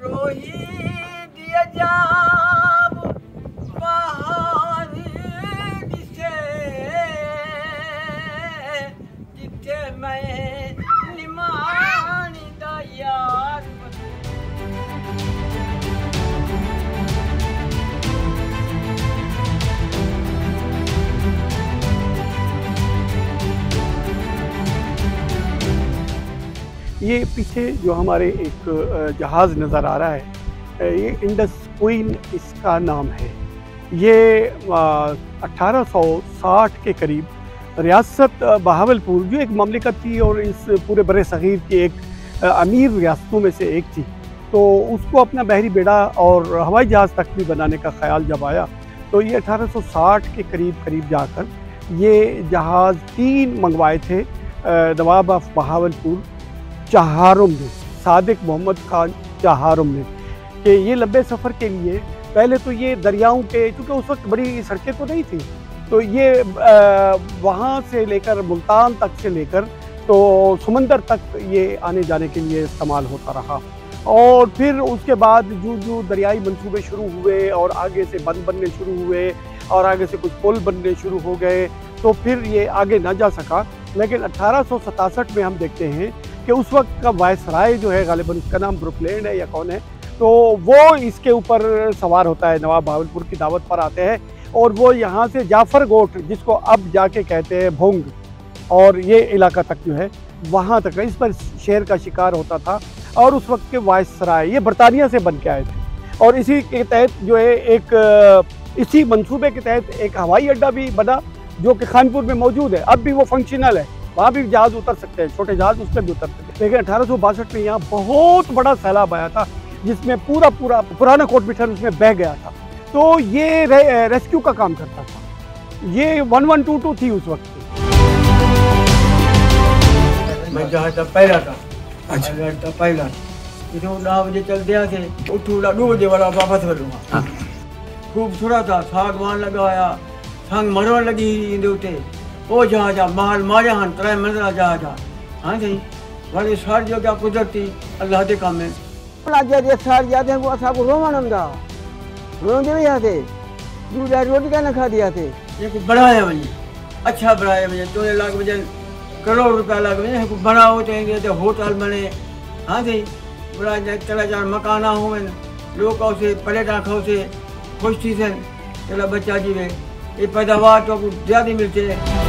रोही जाब बहार दिसे जिथे मैं निमानी दा यार। ये पीछे जो हमारे एक जहाज़ नज़र आ रहा है, ये इंडस क्वीन इसका नाम है। ये 1860 के करीब रियासत बहावलपुर जो एक ममलिकत थी और इस पूरे बरे सग़ीर की एक अमीर रियासतों में से एक थी, तो उसको अपना बहरी बेड़ा और हवाई जहाज़ तक भी बनाने का ख़्याल जब आया तो ये 1860 के करीब जाकर ये जहाज़ 3 मंगवाए थे नवाब ऑफ बहावलपुर चहारुम ने, सादिक मोहम्मद खान चहारुम ने, कि ये लंबे सफ़र के लिए पहले तो ये दरियाओं के, क्योंकि उस वक्त बड़ी सड़कें तो नहीं थी, तो ये वहाँ से लेकर मुल्तान तक से लेकर तो समंदर तक ये आने जाने के लिए इस्तेमाल होता रहा। और फिर उसके बाद जो दरियाई मंसूबे शुरू हुए और आगे से बंद बनने शुरू हुए और आगे से कुछ पुल बनने शुरू हो गए, तो फिर ये आगे ना जा सका। लेकिन 1867 में हम देखते हैं कि उस वक्त का वायसराय जो है, गालिबन उसका नाम ब्रुकलैंड है या कौन है, तो वो इसके ऊपर सवार होता है, नवाब बहावलपुर की दावत पर आते हैं और वो यहाँ से जाफ़र गोट, जिसको अब जाके कहते हैं भोंग, और ये इलाका तक जो है वहाँ तक इस पर शेर का शिकार होता था। और उस वक्त के वायसराय ये बरतानिया से बन के आए थे और इसी के तहत जो है इसी मंसूबे के तहत एक हवाई अड्डा भी बना जो कि खानपुर में मौजूद है, अब भी वो फंक्शनल है, वहाँ भी जहाज़ उतर सकते हैं, छोटे जहाज़ उस पर भी उतर सकते हैं। लेकिन 1862 में यहाँ बहुत बड़ा सैलाब आया था जिसमें पूरा पुराना कोट मिठर उसमें बह गया था, तो ये रेस्क्यू का काम करता था। ये 1122 थी उस वक्त की। मैं जहाज़ पहला था, अच्छा पहला इसे 9 बजे चल दिया थे, उठू 2 बजे वाला वापस करूँगा। खूबसूरत था, सागवान लगाया, संग मरवा लगी इंदे उते ओ जहाज माल मारे हन 3 मंजिला जहाज। हाँ सही वाले सार जो क्या कुदरती अल्लाह के काम है। जे सार जाते हैं वो असाको रोमन दा रोन दे या थे दूसरा रोटी का ना खा दिया थे। ये कुछ बनाया मुझे, अच्छा बनाया मुझे, 2 लाख मुझे करोड़ रुपया लग मुझे कुछ बनाओ चाहिए तो होटल बने। हाँ सही बड़ा चला जा मकाना हो लोग से प्लेटा खाओ से खुश थी सन चला बच्चा जी में ये पैदावार तो कुछ ज़्यादा मिलते हैं।